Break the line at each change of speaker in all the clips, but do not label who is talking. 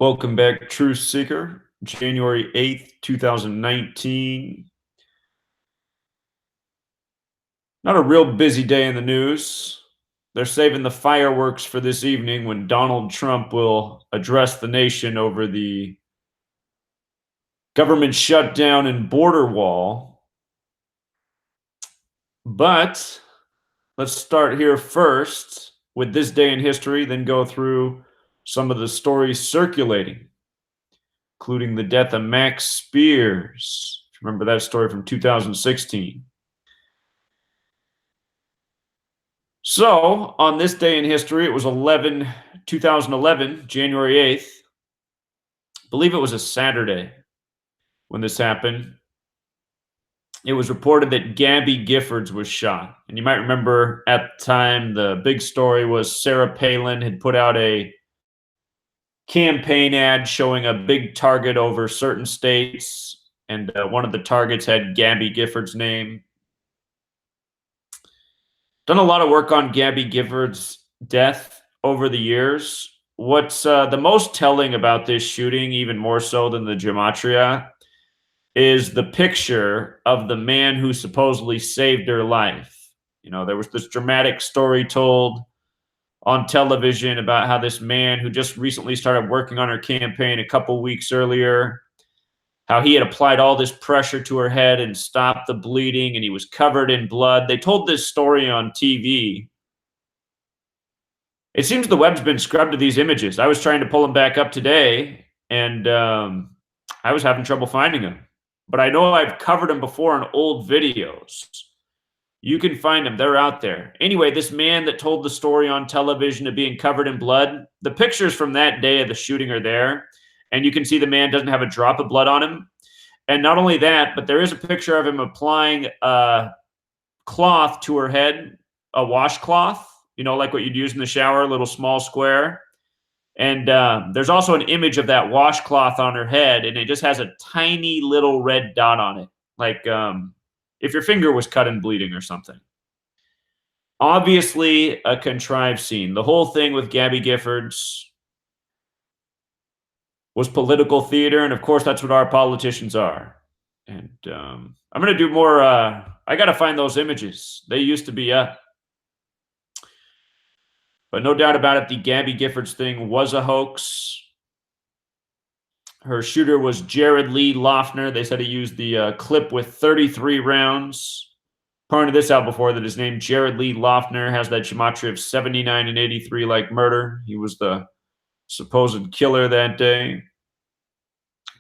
Welcome back, Truth Seeker. January 8th, 2019. Not a real busy day in the news. They're saving the fireworks for this evening when Donald Trump will address the nation over the government shutdown and border wall. But let's start here first with this day in history, then go through some of the stories circulating, including the death of Max Spiers. Remember that story from 2016. So, on this day in history, it was 2011, January 8th. I believe it was a Saturday when this happened. It was reported that Gabby Giffords was shot. And you might remember at the time, the big story was Sarah Palin had put out a campaign ad showing a big target over certain states. And one of the targets had Gabby Giffords' name. Done a lot of work on Gabby Giffords' death over the years. What's the most telling about this shooting, even more so than the Gematria, is the picture of the man who supposedly saved her life. You know, there was this dramatic story told on television about how this man who just recently started working on her campaign a couple weeks earlier, how he had applied all this pressure to her head and stopped the bleeding, and he was covered in blood. They told this story on TV. It seems the web's been scrubbed of these images. I was trying to pull them back up today, and I was having trouble finding them. But I know I've covered them before in old videos. You can find them. They're out there. Anyway, this man that told the story on television of being covered in blood, the pictures from that day of the shooting are there, and you can see the man doesn't have a drop of blood on him. And not only that, but there is a picture of him applying a cloth to her head, a washcloth, you know, like what you'd use in the shower, a little small square. And there's also an image of that washcloth on her head, and it just has a tiny little red dot on it, like if your finger was cut and bleeding or something. Obviously, a contrived scene. The whole thing with Gabby Giffords was political theater, and of course, that's what our politicians are. And I'm going to do more. I got to find those images. They used to be up. But no doubt about it, the Gabby Giffords thing was a hoax. Her shooter was Jared Lee Loeffner. They said he used the clip with 33 rounds. Pointed this out before that his name, Jared Lee Loeffner, has that gematria of 79 and 83 like murder. He was the supposed killer that day.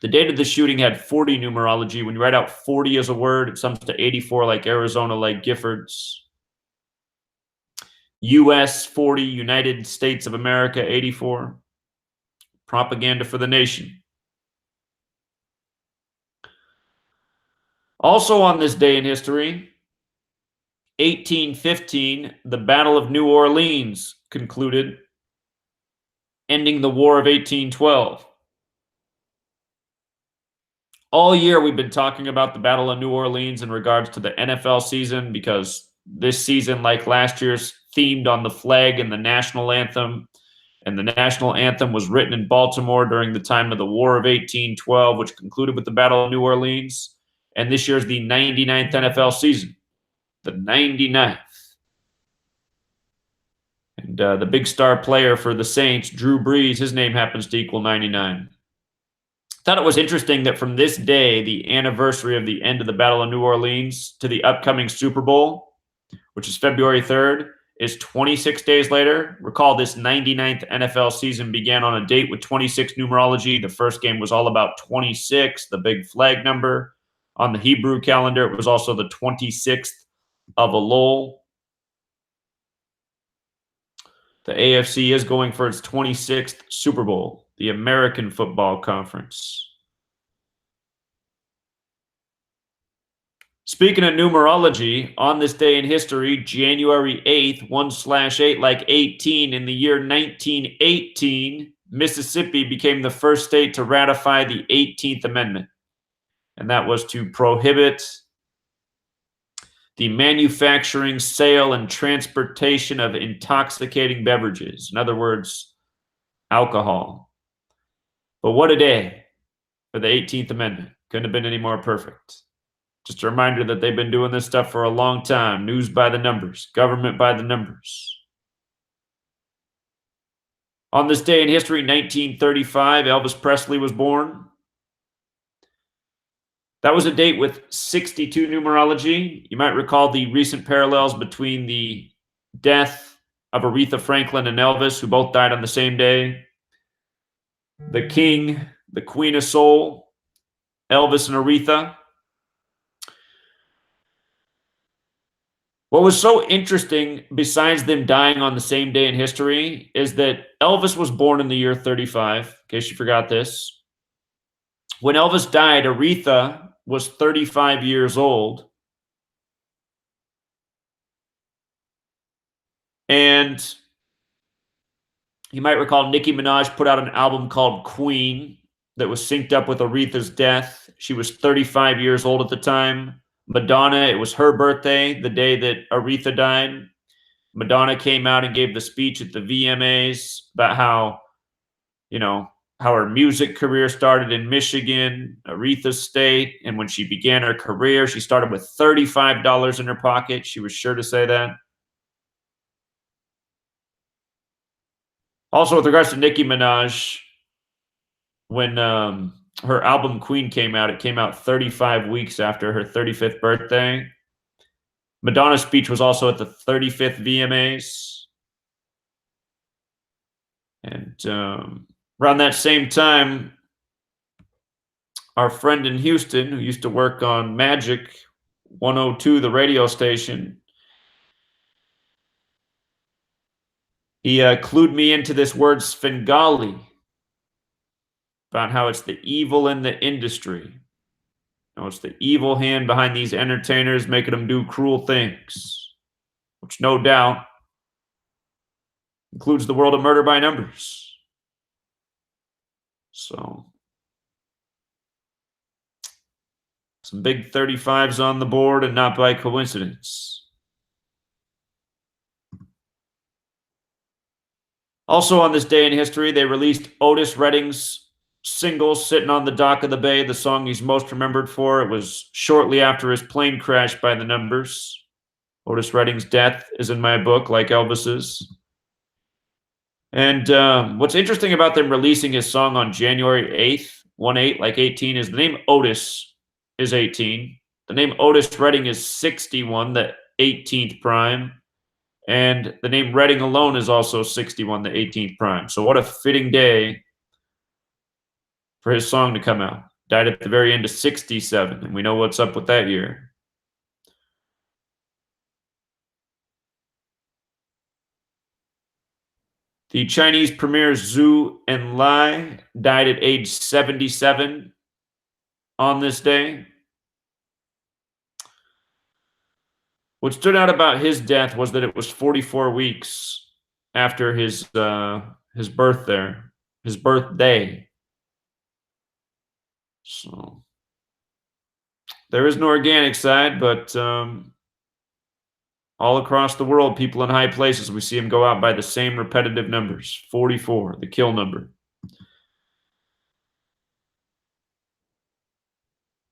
The date of the shooting had 40 numerology. When you write out 40 as a word, it sums to 84 like Arizona, like Giffords. US 40, United States of America 84. Propaganda for the nation. Also on this day in history, 1815, the Battle of New Orleans concluded, ending the War of 1812. All year we've been talking about the Battle of New Orleans in regards to the NFL season, because this season, like last year's, themed on the flag and the national anthem. And the national anthem was written in Baltimore during the time of the War of 1812, which concluded with the Battle of New Orleans. And this year's the 99th NFL season, the 99th. And the big star player for the Saints, Drew Brees, his name happens to equal 99. Thought it was interesting that from this day, the anniversary of the end of the Battle of New Orleans, to the upcoming Super Bowl, which is February 3rd, is 26 days later. Recall this 99th NFL season began on a date with 26 numerology. The first game was all about 26, the big flag number. On the Hebrew calendar, it was also the 26th of Elul. The AFC is going for its 26th Super Bowl, the American Football Conference. Speaking of numerology, on this day in history, January 8th, 1/8, like 18, in the year 1918, Mississippi became the first state to ratify the 18th Amendment. And that was to prohibit the manufacturing, sale, and transportation of intoxicating beverages. In other words, alcohol. But what a day for the 18th Amendment. Couldn't have been any more perfect. Just a reminder that they've been doing this stuff for a long time. News by the numbers, government by the numbers. On this day in history, 1935, Elvis Presley was born. That was a date with 62 numerology. You might recall the recent parallels between the death of Aretha Franklin and Elvis, who both died on the same day. The King, the Queen of Soul, Elvis and Aretha. What was so interesting, besides them dying on the same day in history, is that Elvis was born in the year 35, in case you forgot this. When Elvis died, Aretha was 35 years old. And you might recall Nicki Minaj put out an album called Queen that was synced up with Aretha's death. She was 35 years old at the time. Madonna, it was her birthday, the day that Aretha died. Madonna came out and gave the speech at the VMAs about how, how her music career started in Michigan, Aretha's state. And when she began her career, she started with $35 in her pocket. She was sure to say that. Also, with regards to Nicki Minaj, when her album Queen came out, it came out 35 weeks after her 35th birthday. Madonna's speech was also at the 35th VMAs. And around that same time, our friend in Houston, who used to work on Magic 102, the radio station, he clued me into this word Svengali, about how it's the evil in the industry. It's the evil hand behind these entertainers making them do cruel things, which no doubt includes the world of murder by numbers. So, some big 35s on the board, and not by coincidence. Also on this day in history, they released Otis Redding's single, Sitting on the Dock of the Bay, the song he's most remembered for. It was shortly after his plane crash by the numbers. Otis Redding's death is in my book, like Elvis's. And what's interesting about them releasing his song on January 8th, 1/8, like 18, is the name Otis is 18. The name Otis Redding is 61, the 18th prime. And the name Redding alone is also 61, the 18th prime. So what a fitting day for his song to come out. Died at the very end of 67, and we know what's up with that year. The Chinese premier Zhou Enlai died at age 77 on this day. What stood out about his death was that it was 44 weeks after his birthday. So there is an organic side, but all across the world, people in high places, we see them go out by the same repetitive numbers. 44, the kill number.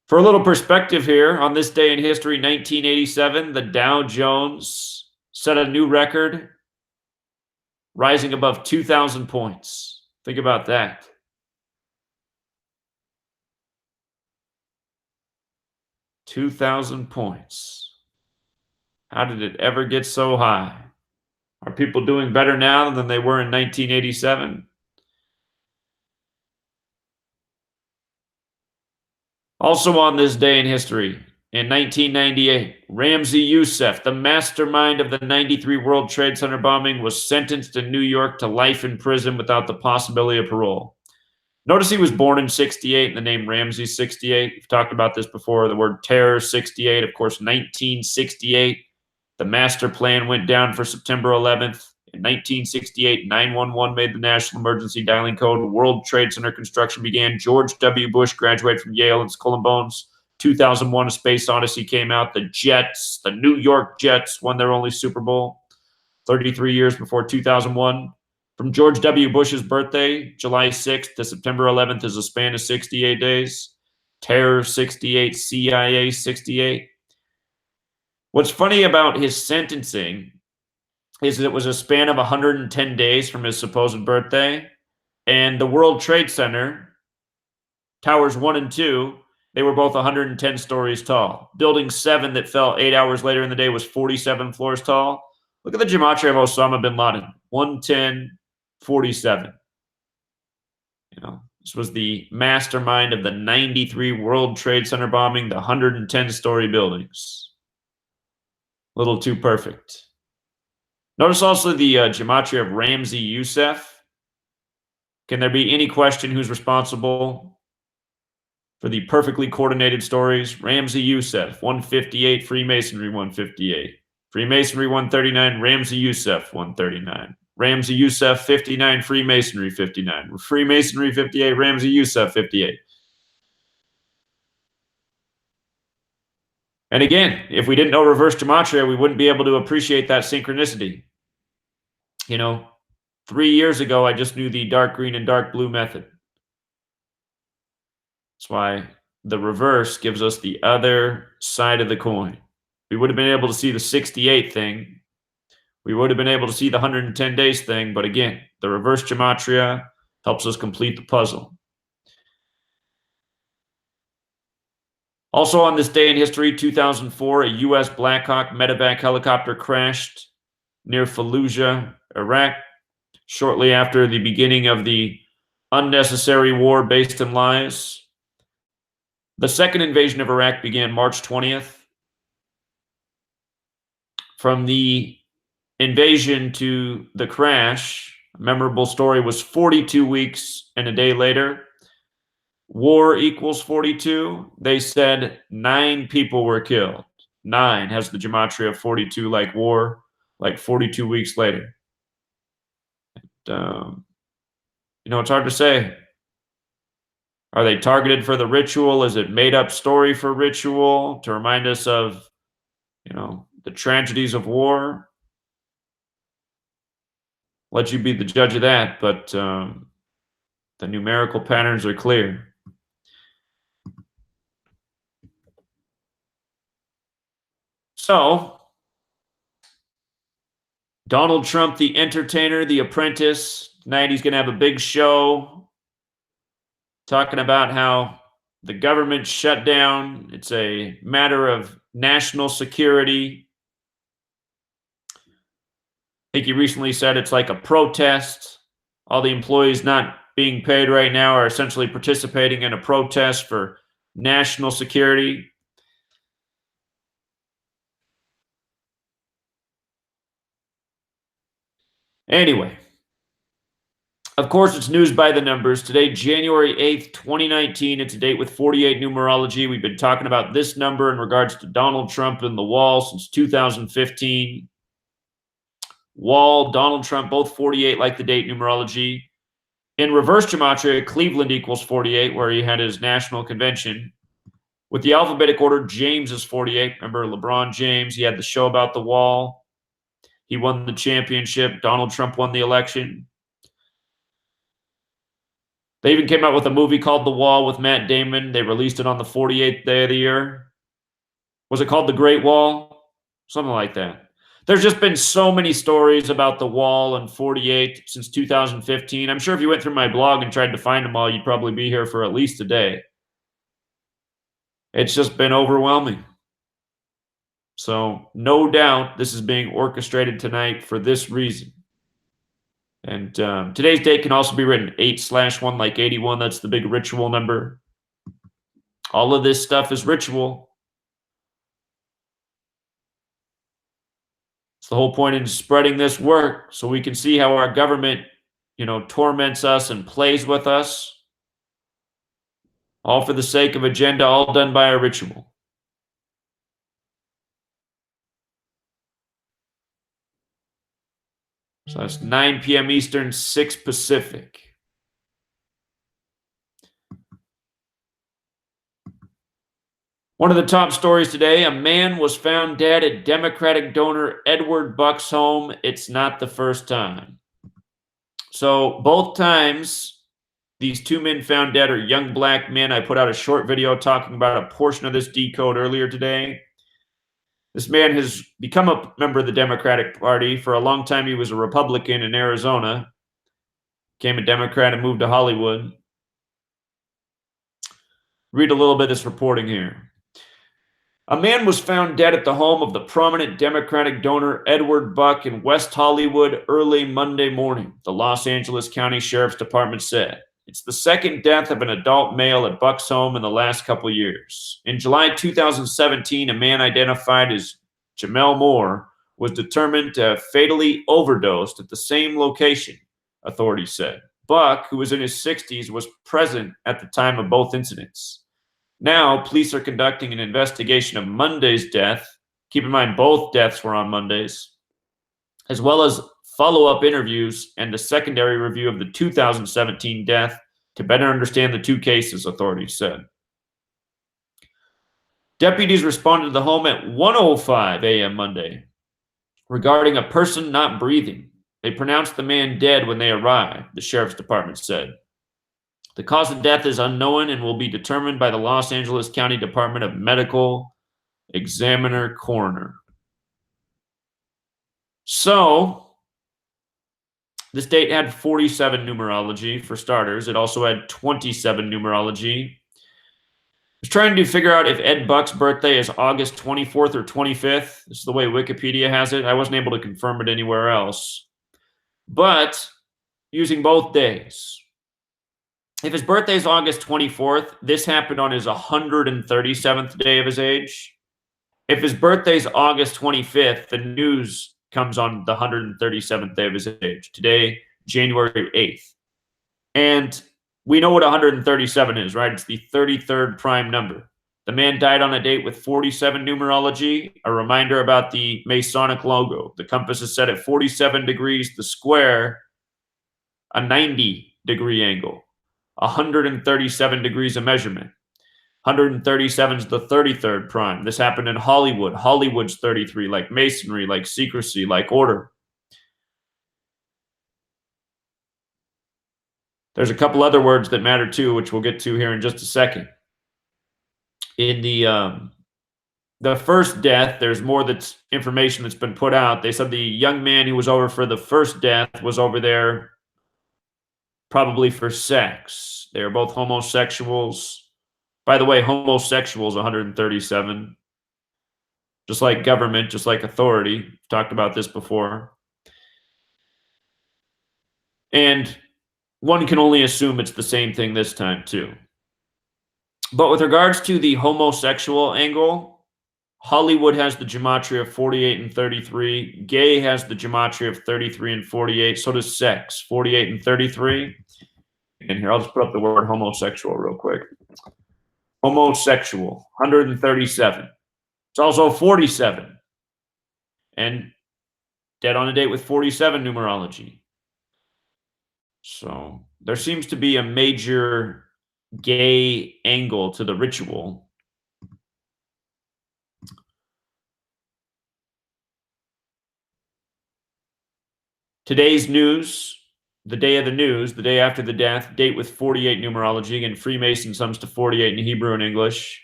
For a little perspective here, on this day in history, 1987, the Dow Jones set a new record, rising above 2,000 points. Think about that. $2,000 points. How did it ever get so high? Are people doing better now than they were in 1987? Also on this day in history, in 1998, Ramzi Youssef, the mastermind of the 93 World Trade Center bombing, was sentenced in New York to life in prison without the possibility of parole. Notice he was born in 68 and the name Ramzi 68. We've talked about this before, the word terror 68. Of course, 1968, the master plan went down for September 11th. In 1968, 911 made the national emergency dialing code. World Trade Center construction began. George W. Bush graduated from Yale and Skull and Bones. 2001, A Space Odyssey came out. The Jets, the New York Jets, won their only Super Bowl 33 years before 2001. From George W. Bush's birthday, July 6th to September 11th is a span of 68 days. Terror, 68. CIA, 68. What's funny about his sentencing is that it was a span of 110 days from his supposed birthday. And the World Trade Center, Towers 1 and 2, they were both 110 stories tall. Building 7 that fell 8 hours later in the day was 47 floors tall. Look at the gematria of Osama bin Laden. 110, 47. This was the mastermind of the 93 World Trade Center bombing, the 110-story buildings. A little too perfect. Notice also the gematria of Ramzi Youssef. Can there be any question who's responsible for the perfectly coordinated stories? Ramzi Youssef, 158, Freemasonry, 158. Freemasonry, 139, Ramzi Youssef, 139. Ramzi Youssef, 59, Freemasonry, 59. Freemasonry, 58, Ramzi Youssef, 58. And again, if we didn't know reverse gematria, we wouldn't be able to appreciate that synchronicity. 3 years ago, I just knew the dark green and dark blue method. That's why the reverse gives us the other side of the coin. We would have been able to see the 68 thing. We would have been able to see the 110 days thing. But again, the reverse gematria helps us complete the puzzle. Also on this day in history, 2004, a U.S. Black Hawk medevac helicopter crashed near Fallujah, Iraq, shortly after the beginning of the unnecessary war based in lies. The second invasion of Iraq began March 20th. From the invasion to the crash, a memorable story was 42 weeks and a day later. War equals 42. They said 9 people were killed. 9 has the gematria of 42, like war, like 42 weeks later. And, it's hard to say. Are they targeted for the ritual? Is it made up story for ritual to remind us of, the tragedies of war? Let you be the judge of that, but the numerical patterns are clear. So, Donald Trump, the entertainer, the apprentice. Tonight he's going to have a big show talking about how the government shut down. It's a matter of national security. I think he recently said it's like a protest. All the employees not being paid right now are essentially participating in a protest for national security. Anyway, of course, it's news by the numbers. Today, January 8th, 2019. It's a date with 48 numerology. We've been talking about this number in regards to Donald Trump and the wall since 2015. Wall, Donald Trump, both 48 like the date numerology. In reverse gematria, Cleveland equals 48, where he had his national convention. With the alphabetic order, James is 48. Remember LeBron James? He had the show about the wall. He won the championship. Donald Trump won the election. They even came out with a movie called The Wall with Matt Damon. They released it on the 48th day of the year. Was it called The Great Wall? Something like that. There's just been so many stories about the wall and 48 since 2015. I'm sure if you went through my blog and tried to find them all, you'd probably be here for at least a day. It's just been overwhelming. So no doubt this is being orchestrated tonight for this reason. And today's date can also be written 8/1 like 81. That's the big ritual number. All of this stuff is ritual. It's the whole point in spreading this work so we can see how our government, torments us and plays with us. All for the sake of agenda, all done by a ritual. So that's 9 p.m. Eastern, 6 Pacific. One of the top stories today, a man was found dead at Democratic donor Edward Buck's home. It's not the first time. So both times these two men found dead are young black men. I put out a short video talking about a portion of this decode earlier today. This man has become a member of the Democratic Party. For a long time, he was a Republican in Arizona, became a Democrat and moved to Hollywood. Read a little bit of this reporting here. A man was found dead at the home of the prominent Democratic donor Edward Buck in West Hollywood early Monday morning, the Los Angeles County Sheriff's Department said. It's the second death of an adult male at Buck's home in the last couple years. In July 2017, a man identified as Jamel Moore was determined to have fatally overdosed at the same location, authorities said. Buck, who was in his 60s, was present at the time of both incidents. Now, police are conducting an investigation of Monday's death. Keep in mind, both deaths were on Mondays, as well as follow-up interviews and a secondary review of the 2017 death to better understand the two cases, authorities said. Deputies responded to the home at 1:05 a.m. Monday regarding a person not breathing. They pronounced the man dead when they arrived, the sheriff's department said. The cause of death is unknown and will be determined by the Los Angeles County Department of Medical Examiner Coroner. So, this date had 47 numerology for starters. It also had 27 numerology. I was trying to figure out if Ed Buck's birthday is August 24th or 25th. This is the way Wikipedia has it. I wasn't able to confirm it anywhere else. But using both days. If his birthday is August 24th, this happened on his 137th day of his age. If his birthday is August 25th, the news comes on the 137th day of his age. Today, January 8th. And we know what 137 is, right? It's the 33rd prime number. The man died on a date with 47 numerology. A reminder about the Masonic logo. The compass is set at 47 degrees, the square, a 90-degree angle. 137 degrees of measurement. 137 is the 33rd prime. This happened in Hollywood. Hollywood's 33, like masonry, like secrecy, like order. There's a couple other words that matter too, which we'll get to here in just a second. In the first death, there's more that's information that's been put out. They said the young man who was over for the first death was over there probably for sex. They were both homosexuals. By the way, homosexuals, 137. Just like government, just like authority. We've talked about this before. And one can only assume it's the same thing this time, too. But with regards to the homosexual angle, Hollywood has the gematria of 48 and 33. Gay has the gematria of 33 and 48. So does sex, 48 and 33. And here, I'll just put up the word homosexual real quick. Homosexual, 137. It's also 47. And dead on a date with 47 numerology. So there seems to be a major gay angle to the ritual. Today's news, the day of the news, the day after the death, date with 48 numerology. Again, Freemason sums to 48 in Hebrew and English.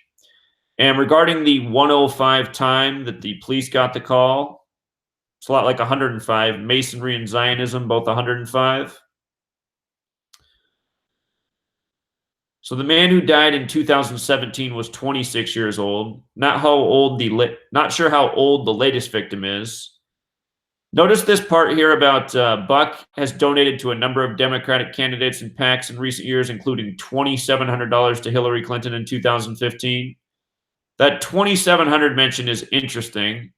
And regarding the 1:05 time that the police got the call, it's a lot like 105. Masonry and Zionism, both 105. So the man who died in 2017 was 26 years old. Not sure how old the latest victim is. Notice this part here about Buck has donated to a number of Democratic candidates and PACs in recent years, including $2,700 to Hillary Clinton in 2015. That 2,700 mention is interesting.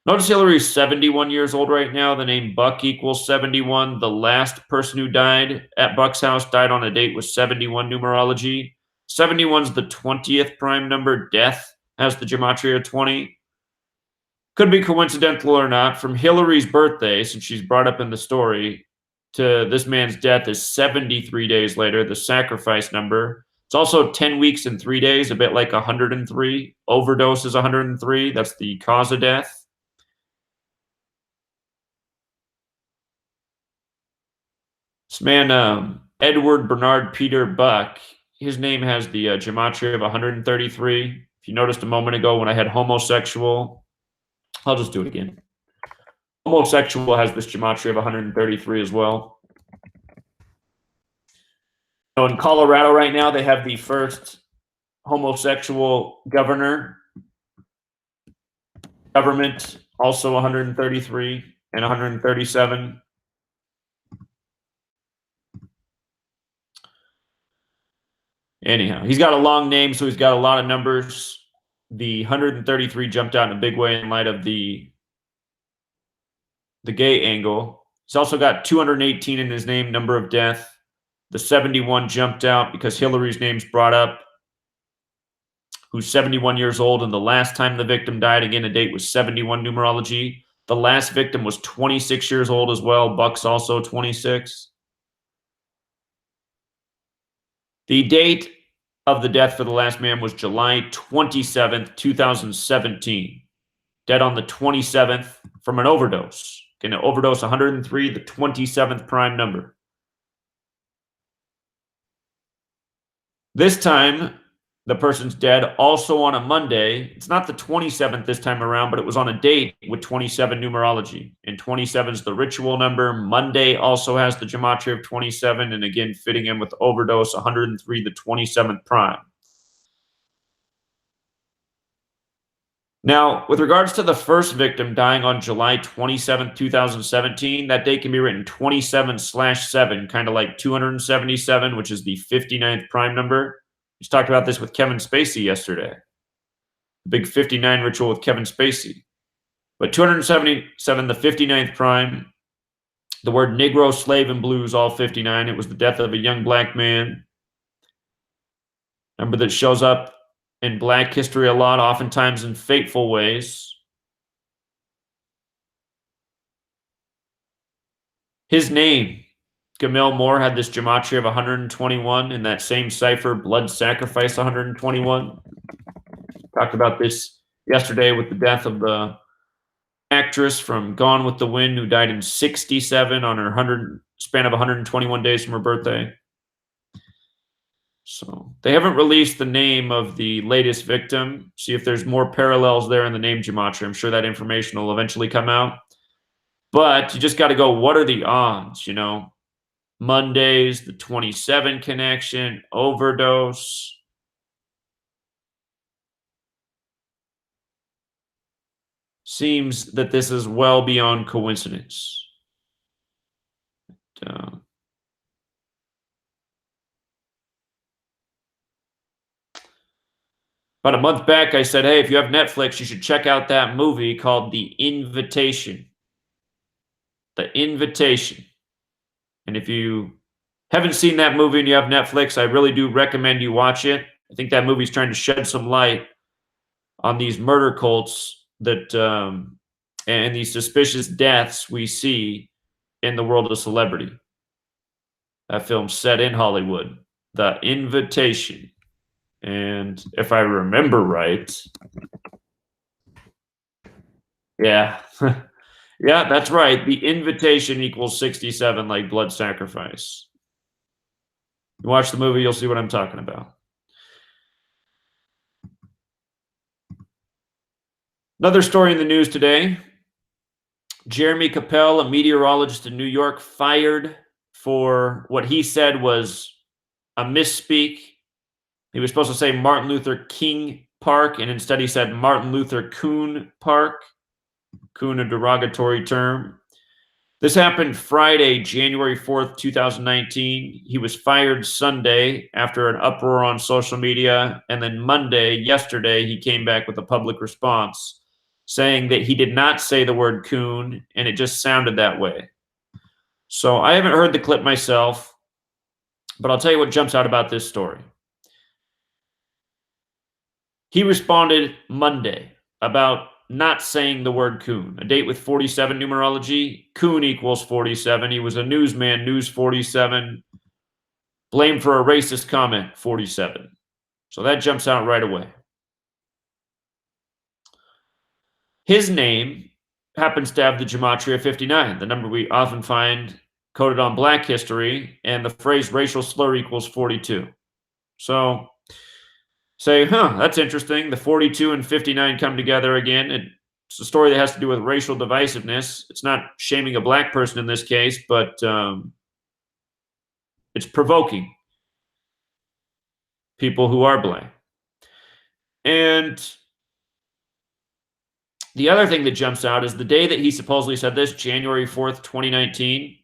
Notice Hillary's 71 years old right now. The name Buck equals 71. The last person who died at Buck's house died on a date with 71 numerology. 71's the 20th prime number. Death has the gematria 20. Could be coincidental or not. From Hillary's birthday, since she's brought up in the story, to this man's death is 73 days later, the sacrifice number. It's also 10 weeks and 3 days, a bit like 103. Overdose is 103. That's the cause of death. This man, Edward Bernard Peter Buck, his name has the gematria of 133. If you noticed a moment ago when I had homosexual, I'll just do it again. Homosexual has this gematria of 133 as well. So in Colorado right now, they have the first homosexual governor. Government also 133 and 137. Anyhow, he's got a long name, so he's got a lot of numbers. The 133 jumped out in a big way in light of the gay angle. He's also got 218 in his name, number of death. The 71 jumped out because Hillary's name's brought up, who's 71 years old, and the last time the victim died, again, a date was 71 numerology. The last victim was 26 years old as well. Buck's also 26. The date of the death for the last man was July 27th, 2017. Dead on the 27th from an overdose. An overdose 103, the 27th prime number. This time, the person's dead also on a Monday. It's not the 27th this time around, but it was on a date with 27 numerology. And 27 is the ritual number. Monday also has the gematria of 27, and again, fitting in with overdose 103, the 27th prime. Now, with regards to the first victim dying on July 27th, 2017, that date can be written 27/7, kind of like 277, which is the 59th prime number. We just talked about this with Kevin Spacey yesterday. The big 59 ritual with Kevin Spacey. But 277, the 59th prime. The word Negro, slave, and blues, all 59. It was the death of a young black man. Number that shows up in black history a lot, oftentimes in fateful ways. His name, Camille Moore, had this gematria of 121 in that same cipher, blood sacrifice 121. Talked about this yesterday with the death of the actress from Gone with the Wind who died in 67 on her span of 121 days from her birthday. So they haven't released the name of the latest victim. See if there's more parallels there in the name gematria. I'm sure that information will eventually come out. But you just got to go, what are the odds, Mondays, the 27 connection, overdose. Seems that this is well beyond coincidence. About a month back, I said, hey, if you have Netflix, you should check out that movie called The Invitation. The Invitation. And if you haven't seen that movie and you have Netflix, I really do recommend you watch it. I think that movie's trying to shed some light on these murder cults that and these suspicious deaths we see in the world of celebrity. That film's set in Hollywood. The Invitation. And if I remember right, yeah, yeah, that's right. The Invitation equals 67, like blood sacrifice. You watch the movie, you'll see what I'm talking about. Another story in the news today. Jeremy Kappell, a meteorologist in New York, fired for what he said was a misspeak. He was supposed to say Martin Luther King Park, and instead he said Martin Luther Coon Park. Coon, a derogatory term. This happened Friday, January 4th, 2019. He was fired Sunday after an uproar on social media. And then Monday, yesterday, he came back with a public response saying that he did not say the word coon, and it just sounded that way. So I haven't heard the clip myself, but I'll tell you what jumps out about this story. He responded Monday about not saying the word coon. A date with 47 numerology. Coon equals 47. He was a newsman, News 47. Blamed for a racist comment, 47. So that jumps out right away. His name happens to have the gematria 59, the number we often find coded on Black history, and the phrase racial slur equals 42. So say, that's interesting. The 42 and 59 come together again. It's a story that has to do with racial divisiveness. It's not shaming a Black person in this case, but it's provoking people who are Black. And the other thing that jumps out is the day that he supposedly said this, January 4th, 2019,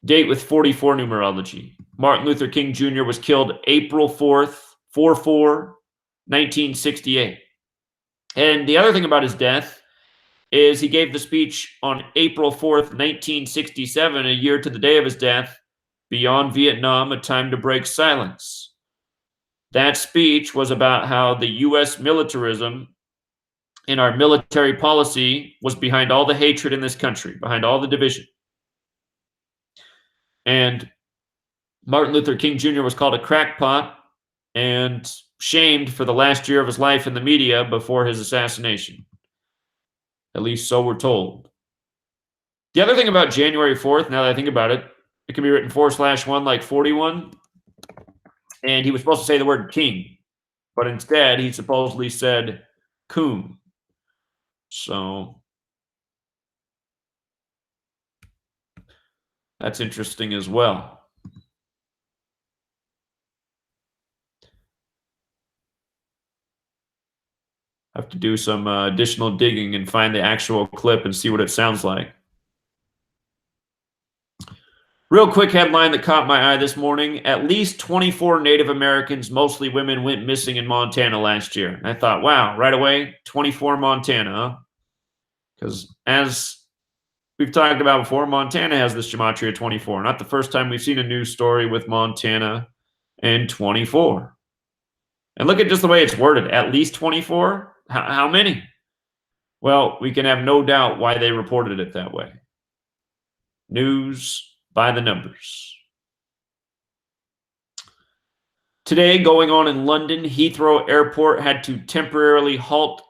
date with 44 numerology. Martin Luther King Jr. was killed April 4th, 4/4, 1968. And the other thing about his death is he gave the speech on April 4th, 1967, a year to the day of his death, Beyond Vietnam, A Time to Break Silence. That speech was about how the U.S. militarism and our military policy was behind all the hatred in this country, behind all the division. And Martin Luther King Jr. was called a crackpot and shamed for the last year of his life in the media before his assassination. At least so we're told. The other thing about January 4th, now that I think about it, it can be written /1 like 41. And he was supposed to say the word king, but instead he supposedly said coon. So that's interesting as well. I have to do some additional digging and find the actual clip and see what it sounds like. Real quick headline that caught my eye this morning. At least 24 Native Americans, mostly women, went missing in Montana last year. And I thought, wow, right away, 24 Montana, huh? Because as we've talked about before, Montana has this Gematria 24. Not the first time we've seen a news story with Montana and 24. And look at just the way it's worded. At least 24? How many? Well, we can have no doubt why they reported it that way. News by the numbers. Today, going on in London, Heathrow Airport had to temporarily halt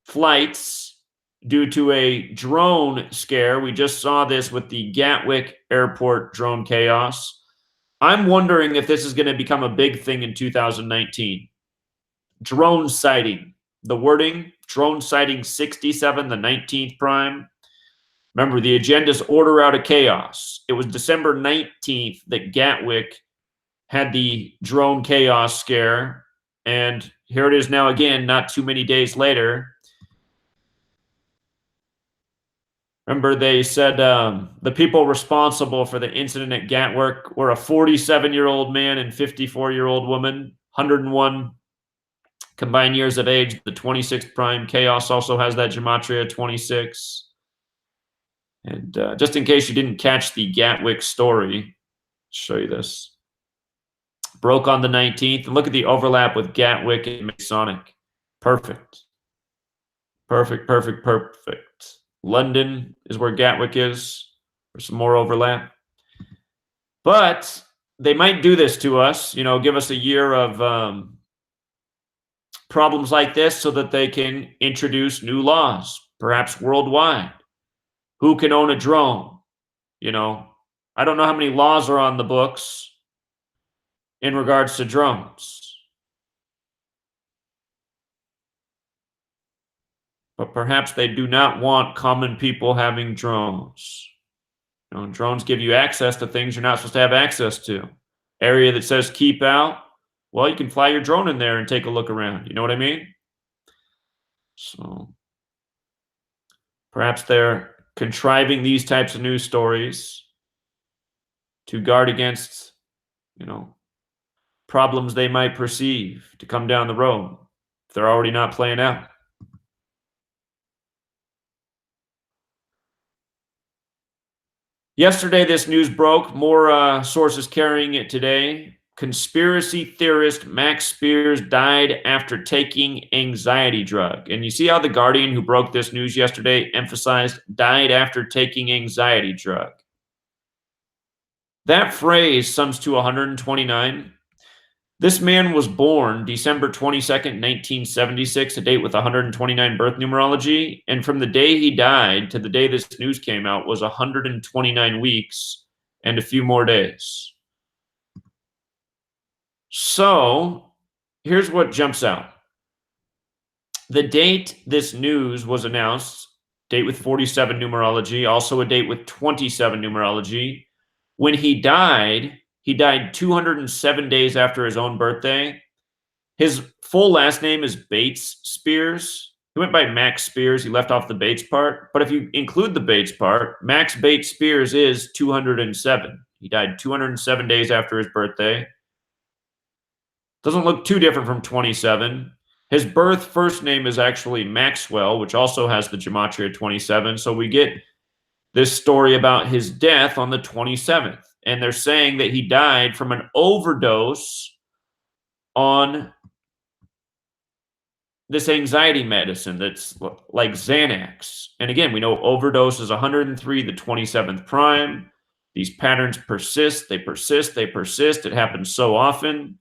flights due to a drone scare. We just saw this with the Gatwick Airport drone chaos. I'm wondering if this is going to become a big thing in 2019. Drone sighting. The wording, drone sighting 67, the 19th prime. Remember, the agenda's order out of chaos. It was December 19th that Gatwick had the drone chaos scare. And here it is now again, not too many days later. Remember, they said the people responsible for the incident at Gatwick were a 47-year-old man and 54-year-old woman, 101 combined years of age. The 26th prime chaos also has that Gematria 26. And just in case you didn't catch the Gatwick story, I'll show you this. Broke on the 19th. And look at the overlap with Gatwick and Masonic. Perfect. Perfect, perfect, perfect. London is where Gatwick is. There's some more overlap. But they might do this to us, give us a year of problems like this so that they can introduce new laws, perhaps worldwide. Who can own a drone? I don't know how many laws are on the books in regards to drones. But perhaps they do not want common people having drones. Drones give you access to things you're not supposed to have access to. Area that says keep out, well, you can fly your drone in there and take a look around. You know what I mean? So perhaps they're contriving these types of news stories to guard against, problems they might perceive to come down the road if they're already not playing out. Yesterday, this news broke. More sources carrying it today. Conspiracy theorist Max Spiers died after taking anxiety drug. And you see how The Guardian, who broke this news yesterday, emphasized died after taking anxiety drug. That phrase sums to 129. This man was born December 22nd, 1976, a date with 129 birth numerology. And from the day he died to the day this news came out was 129 weeks and a few more days. So here's what jumps out. The date this news was announced, date with 47 numerology, also a date with 27 numerology. When he died 207 days after his own birthday. His full last name is Bates Spiers. He went by Max Spiers. He left off the Bates part. But if you include the Bates part, Max Bates Spiers is 207. He died 207 days after his birthday. Doesn't look too different from 27. His birth first name is actually Maxwell, which also has the Gematria 27. So we get this story about his death on the 27th. And they're saying that he died from an overdose on this anxiety medicine that's like Xanax. And again, we know overdose is 103, the 27th prime. These patterns persist, they persist, they persist. It happens so often.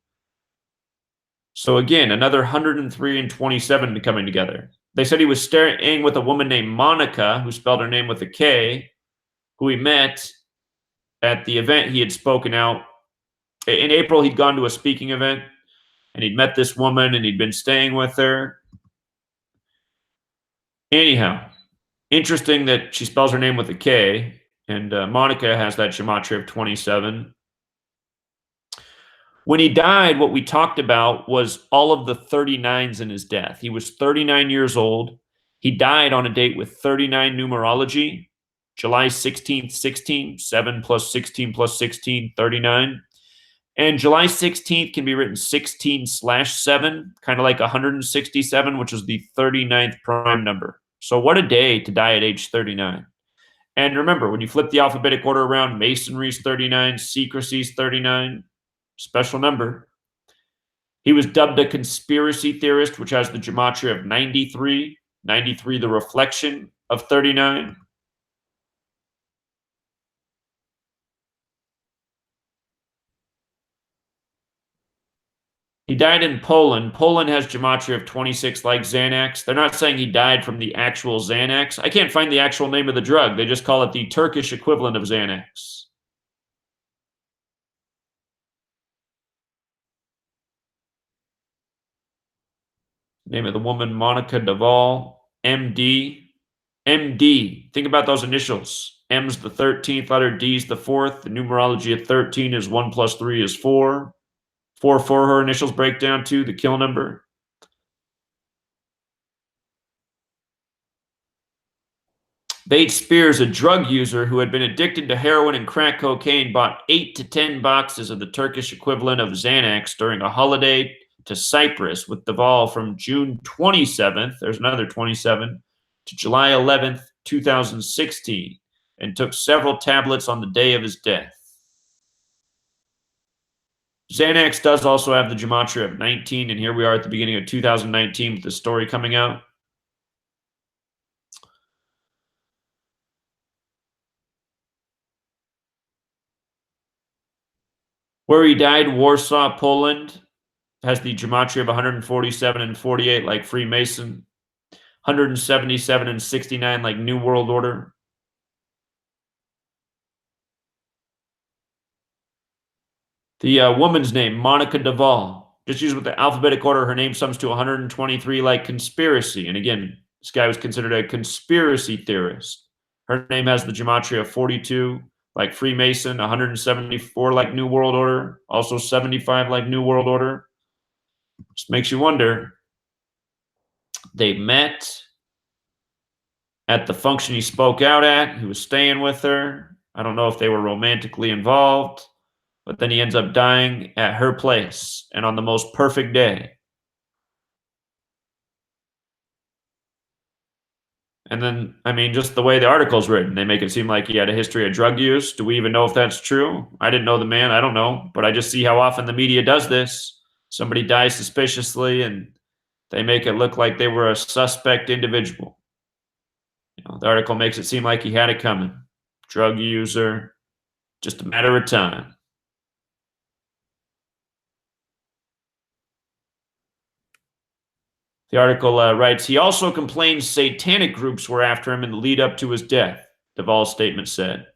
So again, another 103 and 27 coming together. They said he was staying with a woman named Monica, who spelled her name with a K, who he met at the event he had spoken out. In April, he'd gone to a speaking event, and he'd met this woman, and he'd been staying with her. Anyhow, interesting that she spells her name with a K, and Monica has that gematria of 27. When he died, what we talked about was all of the 39s in his death. He was 39 years old. He died on a date with 39 numerology, July 16th, 16, 7 plus 16 plus 16, 39. And July 16th can be written 16/7, kind of like 167, which is the 39th prime number. So what a day to die at age 39. And remember, when you flip the alphabetic order around, Masonry's 39, Secrecy's 39, special number. He was dubbed a conspiracy theorist, which has the gematria of 93, 93 the reflection of 39. He died in Poland. Poland has gematria of 26 like Xanax. They're not saying he died from the actual Xanax. I can't find the actual name of the drug. They just call it the Turkish equivalent of Xanax. Name of the woman, Monica Duvall, MD. MD. Think about those initials. M's the 13th letter, D's the 4th. The numerology of 13 is 1 plus 3 is 4. 4, her initials break down to the kill number. Bates Spiers, a drug user who had been addicted to heroin and crack cocaine, bought 8 to 10 boxes of the Turkish equivalent of Xanax during a holiday to Cyprus with Duvall from June 27th, there's another 27, to July 11th, 2016, and took several tablets on the day of his death. Xanax does also have the gematria of 19, and here we are at the beginning of 2019 with the story coming out. Where he died, Warsaw, Poland, has the gematria of 147 and 48 like Freemason, 177 and 69 like New World Order. The woman's name, Monica Duvall, just used with the alphabetic order, her name sums to 123 like conspiracy. And again, this guy was considered a conspiracy theorist. Her name has the gematria of 42 like Freemason, 174 like New World Order, also 75 like New World Order. Just makes you wonder. They met at the function he spoke out at. He was staying with her. I don't know if they were romantically involved, but then he ends up dying at her place and on the most perfect day. And then, I mean, just the way the article's written, they make it seem like he had a history of drug use. Do we even know if that's true? I didn't know the man. I don't know. But I just see how often the media does this. Somebody dies suspiciously and they make it look like they were a suspect individual. You know, the article makes it seem like he had it coming. Drug user, just a matter of time. The article writes, he also complained satanic groups were after him in the lead up to his death, Duvall's statement said.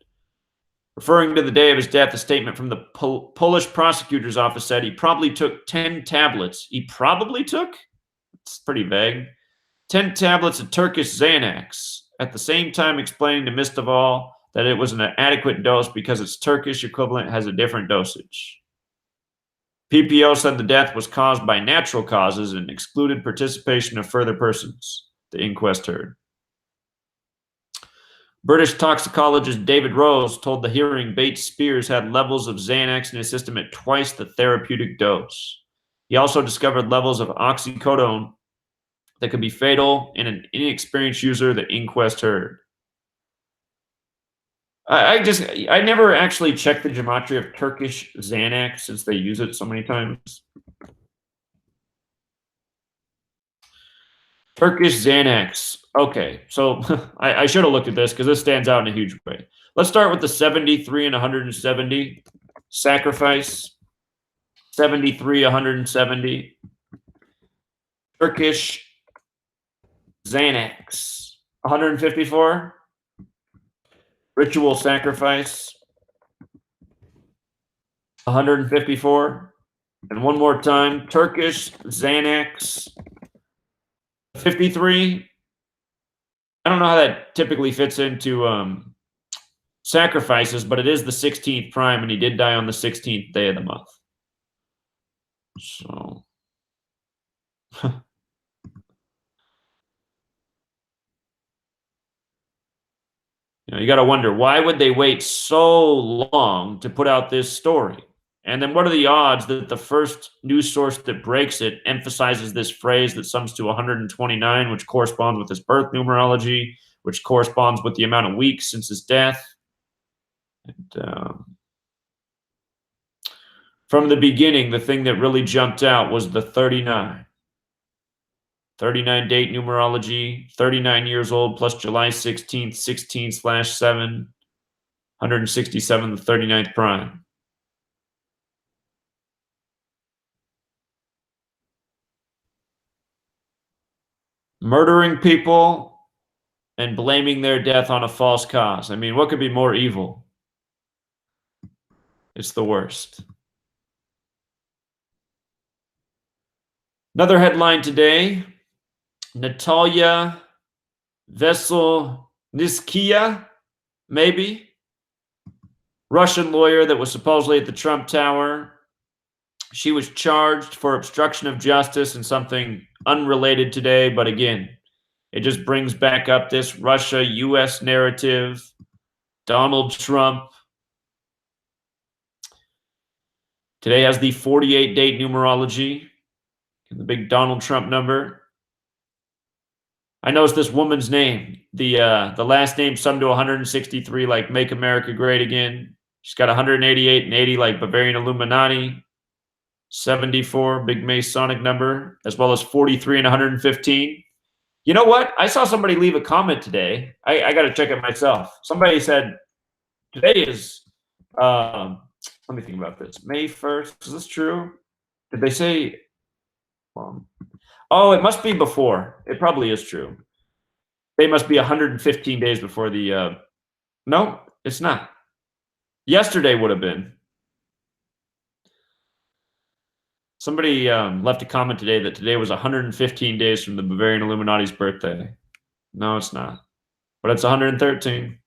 Referring to the day of his death, a statement from the Polish prosecutor's office said he probably took 10 tablets. He probably took? It's pretty vague. 10 tablets of Turkish Xanax, at the same time explaining to Miss Duvall that it was an adequate dose because its Turkish equivalent has a different dosage. PPO said the death was caused by natural causes and excluded participation of further persons, the inquest heard. British toxicologist David Rose told the hearing Bates Spiers had levels of Xanax in his system at twice the therapeutic dose. He also discovered levels of oxycodone that could be fatal in an inexperienced user, the inquest heard. I never actually checked the gematria of Turkish Xanax since they use it so many times. Turkish Xanax. Okay, so I should have looked at this because this stands out in a huge way. Let's start with the 73 and 170 sacrifice. 73, 170. Turkish Xanax. 154. Ritual sacrifice. 154. And one more time. Turkish Xanax. 53. I don't know how that typically fits into sacrifices, but it is the 16th prime, and he did die on the 16th day of the month. So, you got to wonder, why would they wait so long to put out this story? And then what are the odds that the first news source that breaks it emphasizes this phrase that sums to 129, which corresponds with his birth numerology, which corresponds with the amount of weeks since his death? And, from the beginning, the thing that really jumped out was the 39. 39 date numerology, 39 years old plus July 16th, 16/7, 167, the 39th prime. Murdering people and blaming their death on a false cause. I mean, what could be more evil? It's the worst. Another headline today, Natalia Veselnitskaya, maybe, Russian lawyer that was supposedly at the Trump Tower. She was charged for obstruction of justice and something unrelated today, but again, it just brings back up this Russia-US narrative, Donald Trump. Today has the 48 date numerology, the big Donald Trump number. I noticed this woman's name, the last name summed to 163, like Make America Great Again. She's got 188 and 80, like Bavarian Illuminati. 74, big Masonic number, as well as 43 and 115. You know what? I saw somebody leave a comment today. I got to check it myself. Somebody said, today is, let me think about this, May 1st. Is this true? Did they say, oh, it must be before. It probably is true. They must be 115 days before the, no, it's not. Yesterday would have been. Somebody left a comment today that today was 115 days from the Bavarian Illuminati's birthday. No, it's not. But it's 113.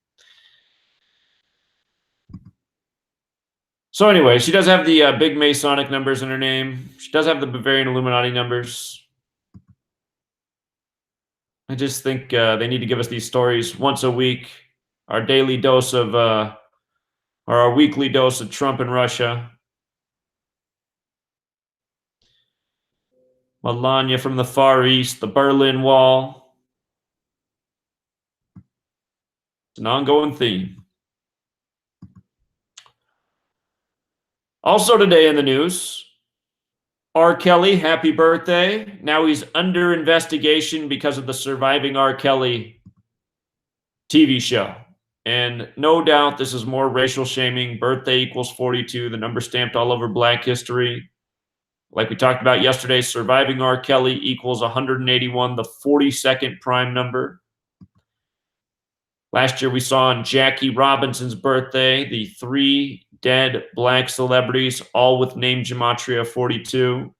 So anyway, she does have the big Masonic numbers in her name. She does have the Bavarian Illuminati numbers. I just think they need to give us these stories once a week. Our daily dose of, or our weekly dose of Trump and Russia. Melania from the Far East, the Berlin Wall. It's an ongoing theme. Also today in the news, R. Kelly, happy birthday. Now he's under investigation because of the Surviving R. Kelly TV show. And no doubt this is more racial shaming. Birthday equals 42, the number stamped all over Black history. Like we talked about yesterday, surviving R. Kelly equals 181, the 42nd prime number. Last year we saw on Jackie Robinson's birthday, the 3 dead black celebrities, all with name Gematria 42.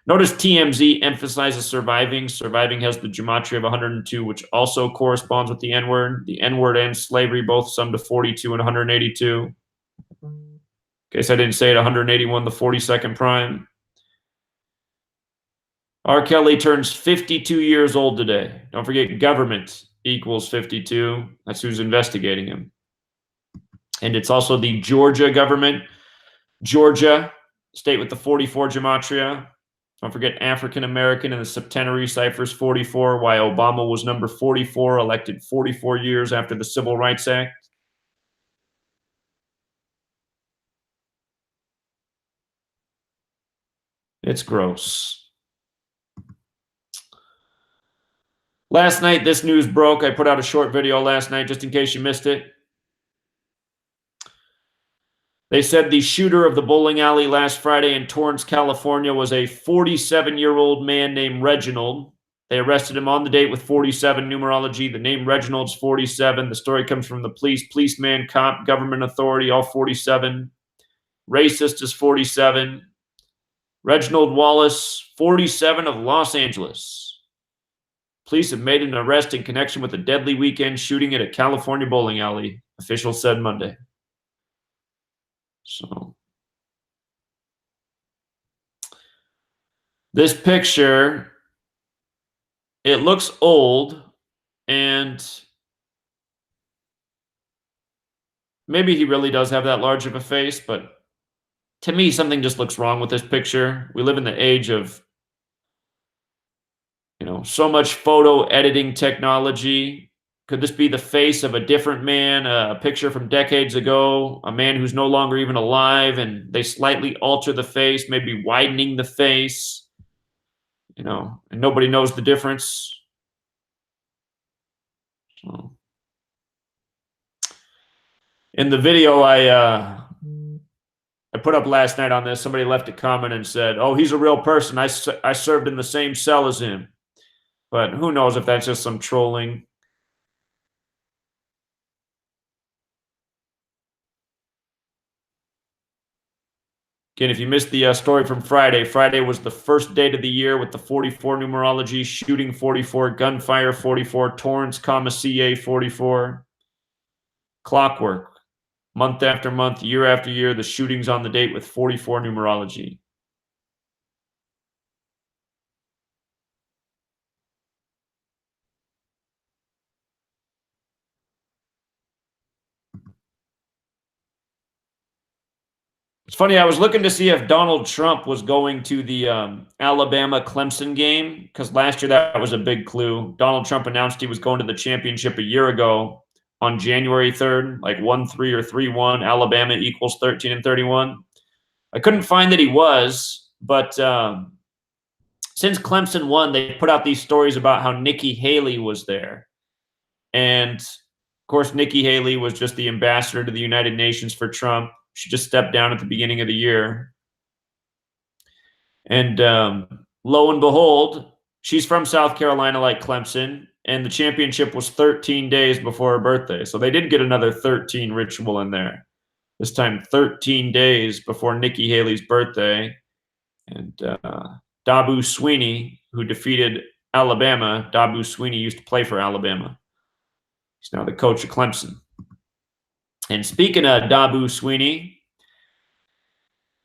Notice TMZ emphasizes surviving. Surviving has the Gematria of 102, which also corresponds with the N-word. The N-word and slavery both sum to 42 and 182. In case I didn't say it, 181, the 42nd prime. R. Kelly turns 52 years old today. Don't forget, government equals 52. That's who's investigating him. And it's also the Georgia government. Georgia, state with the 44 Gematria. Don't forget African American in the septenary ciphers 44, why Obama was number 44, elected 44 years after the Civil Rights Act. It's gross. Last night, this news broke. I put out a short video last night just in case you missed it. They said the shooter of the bowling alley last Friday in Torrance, California was a 47-year-old man named Reginald. They arrested him on the date with 47 numerology. The name Reginald's 47. The story comes from the police, policeman, cop, government authority, all 47. Racist is 47. Reginald Wallace, 47 of Los Angeles. Police have made an arrest in connection with a deadly weekend shooting at a California bowling alley, officials said Monday. So this picture, it looks old, and maybe he really does have that large of a face, but to me, something just looks wrong with this picture. We live in the age of, so much photo editing technology. Could this be the face of a different man, a picture from decades ago, a man who's no longer even alive, and they slightly alter the face, maybe widening the face, and nobody knows the difference. So, in the video I put up last night on this, somebody left a comment and said, "Oh, he's a real person. I served in the same cell as him." But who knows if that's just some trolling. Again, if you missed the story from Friday, Friday was the first date of the year with the 44 numerology, shooting 44, gunfire 44, Torrance, CA 44. Clockwork. Month after month, year after year, the shootings on the date with 44 numerology. It's funny, I was looking to see if Donald Trump was going to the Alabama-Clemson game, because last year that was a big clue. Donald Trump announced he was going to the championship a year ago on January 3rd, like 1-3 or 3-1. Alabama equals 13-31. I couldn't find that he was, but since Clemson won, they put out these stories about how Nikki Haley was there. And, of course, Nikki Haley was just the ambassador to the United Nations for Trump. She just stepped down at the beginning of the year. And lo and behold, she's from South Carolina like Clemson, and the championship was 13 days before her birthday. So they did get another 13 ritual in there. This time 13 days before Nikki Haley's birthday. And Dabu Sweeney, who defeated Alabama, Dabu Sweeney used to play for Alabama. He's now the coach of Clemson. And speaking of Dabu Sweeney,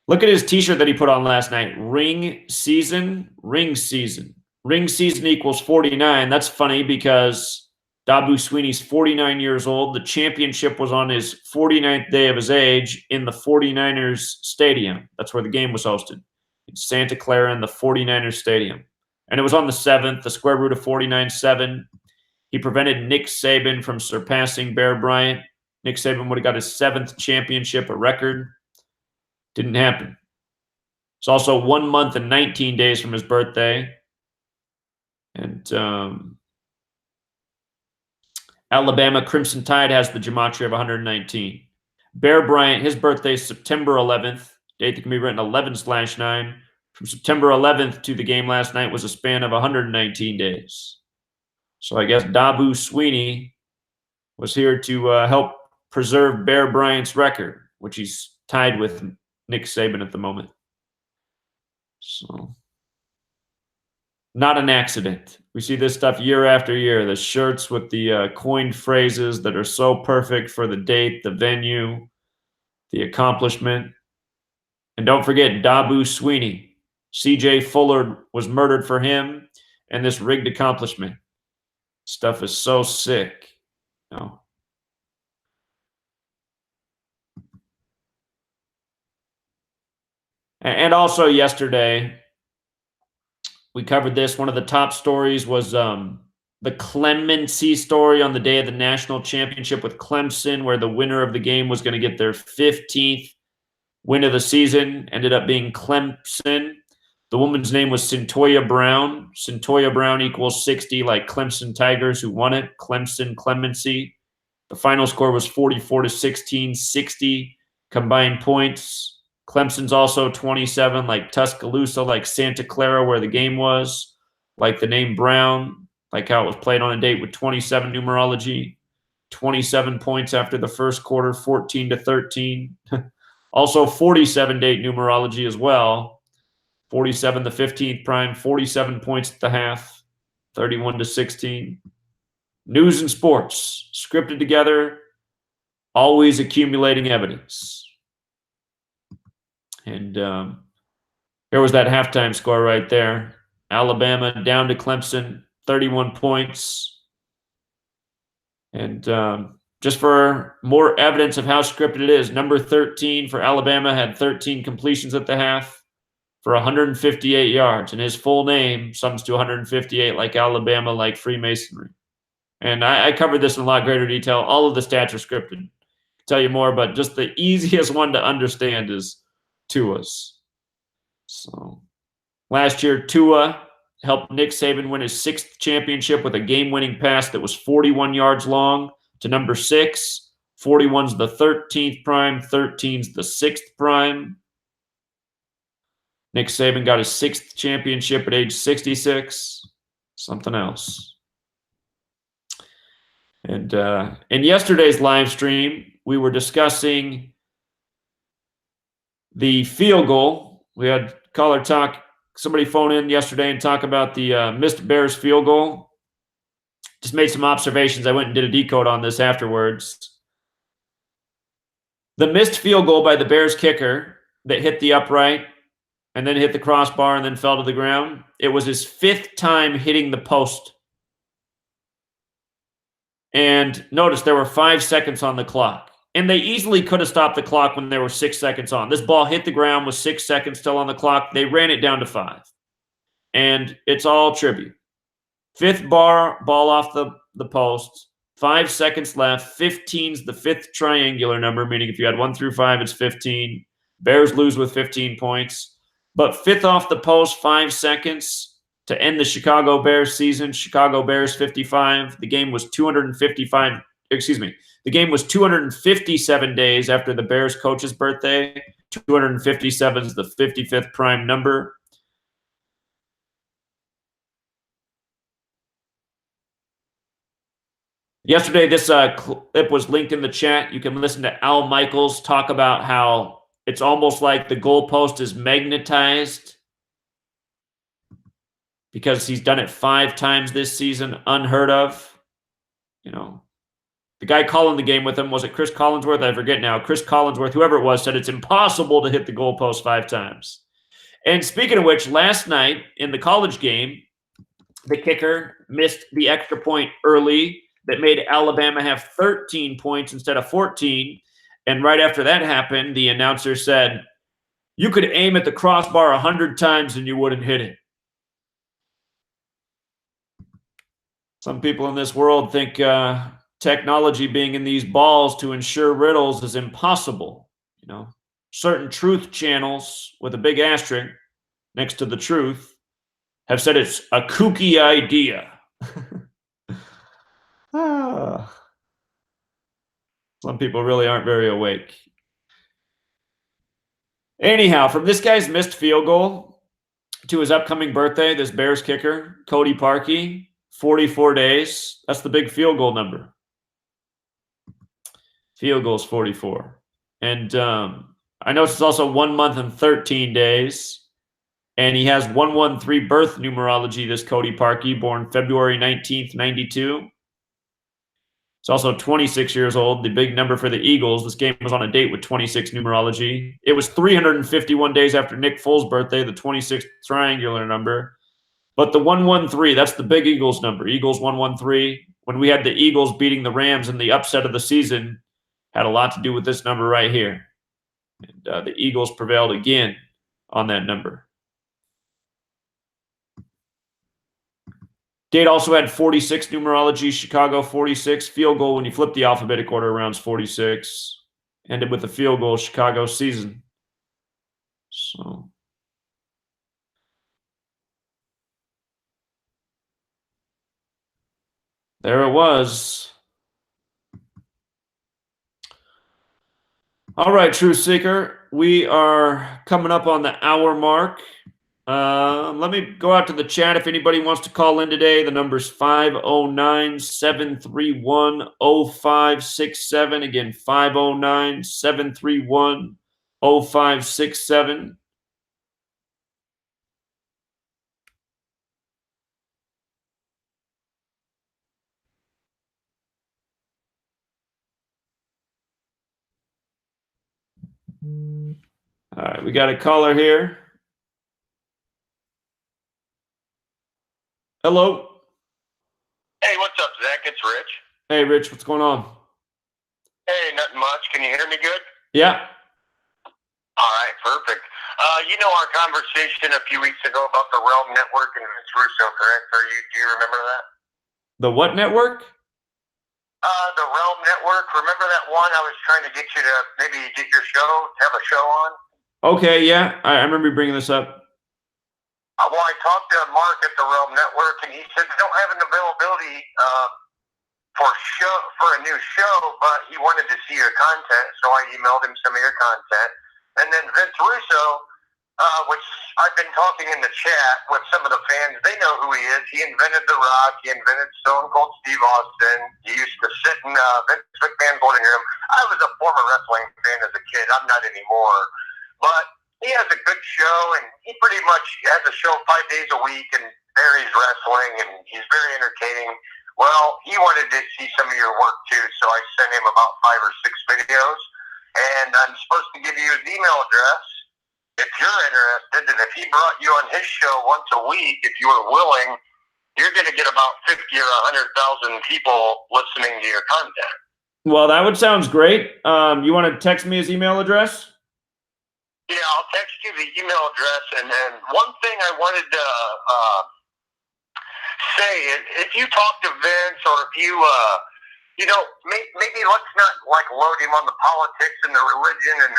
look at his t-shirt that he put on last night. Ring season, ring season. Ring season equals 49. That's funny because Dabu Sweeney's 49 years old. The championship was on his 49th day of his age in the 49ers stadium. That's where the game was hosted. In Santa Clara in the 49ers stadium. And it was on the 7th, the square root of 49-7. He prevented Nick Saban from surpassing Bear Bryant. Nick Saban would have got his 7th championship, a record. Didn't happen. It's also 1 month and 19 days from his birthday. And Alabama Crimson Tide has the Gematria of 119. Bear Bryant, his birthday is September 11th. date that can be written 11/9. From September 11th to the game last night was a span of 119 days. So I guess Dabu Sweeney was here to help preserve Bear Bryant's record, which he's tied with Nick Saban at the moment. So, not an accident. We see this stuff year after year. The shirts with the coined phrases that are so perfect for the date, the venue, the accomplishment. And don't forget Dabu Sweeney. C.J. Fuller was murdered for him and this rigged accomplishment. Stuff is so sick. You know? And also yesterday, we covered this. One of the top stories was the clemency story on the day of the national championship with Clemson, where the winner of the game was going to get their 15th win of the season. Ended up being Clemson. The woman's name was Centoya Brown. Centoya Brown equals 60, like Clemson Tigers who won it. Clemson Clemency. The final score was 44-16, 60 combined points. Clemson's also 27, like Tuscaloosa, like Santa Clara, where the game was, like the name Brown, like how it was played on a date with 27 numerology. 27 points after the first quarter, 14-13. Also 47 date numerology as well. 47 the 15th prime, 47 points at the half, 31-16. News and sports, scripted together, always accumulating evidence. And here was that halftime score right there. Alabama down to Clemson, 31 points. And just for more evidence of how scripted it is, number 13 for Alabama had 13 completions at the half for 158 yards. And his full name sums to 158, like Alabama, like Freemasonry. And I covered this in a lot greater detail. All of the stats are scripted. I'll tell you more, but just the easiest one to understand is Tua's. So last year, Tua helped Nick Saban win his 6th championship with a game-winning pass that was 41 yards long to number 6. 41's the 13th prime, 13's the 6th prime. Nick Saban got his 6th championship at age 66. Something else. And in yesterday's live stream, we were discussing the field goal. We had somebody phone in yesterday and talk about the missed Bears field goal. Just made some observations. I went and did a decode on this afterwards. The missed field goal by the Bears kicker that hit the upright and then hit the crossbar and then fell to the ground. It was his 5th time hitting the post. And notice there were 5 seconds on the clock. And they easily could have stopped the clock when there were 6 seconds on. This ball hit the ground with 6 seconds still on the clock. They ran it down to 5. And it's all tribute. 5th ball off the post. 5 seconds left. 15's the 5th triangular number, meaning if you had 1 through 5, it's 15. Bears lose with 15 points. But 5th off the post, 5 seconds to end the Chicago Bears season. Chicago Bears 55. The game was 257 days after the Bears coach's birthday. 257 is the 55th prime number. Yesterday, this clip was linked in the chat. You can listen to Al Michaels talk about how it's almost like the goalpost is magnetized because he's done it 5 times this season, unheard of. You know, the guy calling the game with him, was it Chris Collinsworth? I forget now. Chris Collinsworth, whoever it was, said it's impossible to hit the goalpost 5 times. And speaking of which, last night in the college game, the kicker missed the extra point early that made Alabama have 13 points instead of 14. And right after that happened, the announcer said, you could aim at the crossbar 100 times and you wouldn't hit it. Some people in this world think technology being in these balls to ensure riddles is impossible. You know, certain truth channels with a big asterisk next to the truth have said it's a kooky idea. Some people really aren't very awake. Anyhow, from this guy's missed field goal to his upcoming birthday, this Bears kicker, Cody Parkey, 44 days. That's the big field goal number. Field goal's 44. And I know it's also 1 month and 13 days. And he has 113 birth numerology, this Cody Parkey, born February 19th, 92. He's also 26 years old, the big number for the Eagles. This game was on a date with 26 numerology. It was 351 days after Nick Foles' birthday, the 26th triangular number. But the 113, that's the big Eagles number. Eagles 113. When we had the Eagles beating the Rams in the upset of the season, had a lot to do with this number right here. And the Eagles prevailed again on that number. Date also had 46 numerology, Chicago 46. Field goal, when you flip the alphabetic order around, is 46. Ended with a field goal, Chicago season. So there it was. All right, Truth Seeker. We are coming up on the hour mark. Let me go out to the chat if anybody wants to call in today. The number's 509-731-0567. Again, 509-731-0567. All right, we got a caller here. Hello.
Hey, what's up, Zach? It's Rich.
Hey, Rich, what's going on?
Hey, nothing much. Can you hear me good?
Yeah.
All right, perfect. You know our conversation a few weeks ago about the Realm Network and Ms. Russo, correct? Do you remember that?
The what network?
The Realm Network. Remember that one I was trying to get you to maybe get your show, have a show on?
Okay, yeah. I remember you bringing this up.
Well, I talked to Mark at the Realm Network, and he said they don't have an availability for a new show, but he wanted to see your content, so I emailed him some of your content. And then Vince Russo, which I've been talking in the chat with some of the fans, they know who he is. He invented The Rock. He invented Stone Cold Steve Austin. He used to sit in Vince McMahon's living room. I was a former wrestling fan as a kid. I'm not anymore. But he has a good show, and he pretty much has a show 5 days a week, and there he's wrestling, and he's very entertaining. Well, he wanted to see some of your work, too, so I sent him about 5 or 6 videos, and I'm supposed to give you his email address if you're interested, and if he brought you on his show once a week, if you were willing, you're going to get about 50 or 100,000 people listening to your content.
Well, that would sounds great. You want to text me his email address?
Yeah, I'll text you the email address, and then one thing I wanted to say is if you talk to Vince or if you, maybe let's not like load him on the politics and the religion and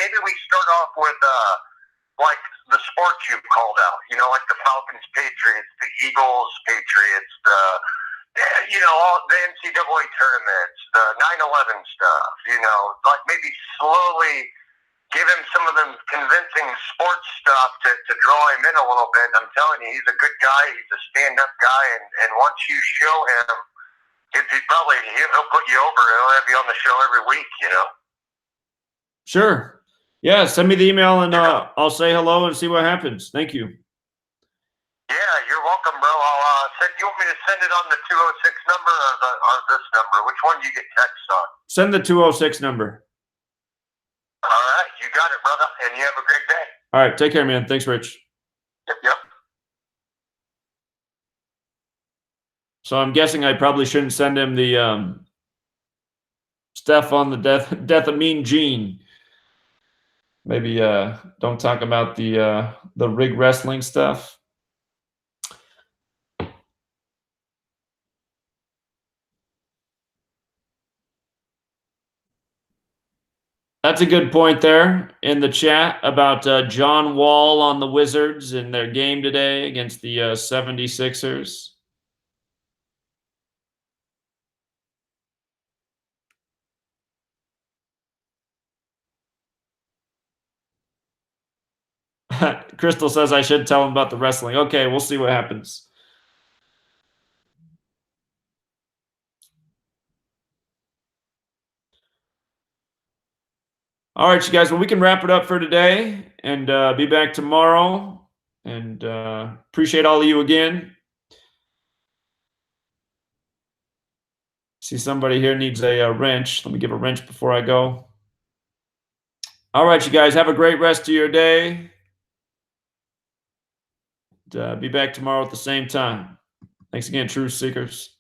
maybe we start off with like the sports you've called out, like the Falcons, Patriots, the Eagles, Patriots, all the NCAA tournaments, the 9/11 stuff, like maybe slowly give him some of the convincing sports stuff to draw him in a little bit. I'm telling you, he's a good guy. He's a stand-up guy, and once you show him, he'll put you over. He'll have you on the show every week,
Sure. Yeah, send me the email, and I'll say hello and see what happens. Thank you.
Yeah, you're welcome, bro. You want me to send it on the 206 number or this number? Which one do you get text on?
Send the 206 number.
All right, you got it, brother, and you have a great day.
All right, take care, man. Thanks, Rich.
Yep.
So I'm guessing I probably shouldn't send him the stuff on the death of Mean Gene. Maybe don't talk about the rig wrestling stuff. That's a good point there in the chat about John Wall on the Wizards in their game today against the 76ers. Crystal says I should tell him about the wrestling. Okay, we'll see what happens. All right, you guys. Well, we can wrap it up for today and be back tomorrow. And appreciate all of you again. See, somebody here needs a wrench. Let me give a wrench before I go. All right, you guys. Have a great rest of your day. Be back tomorrow at the same time. Thanks again, Truth Seekers.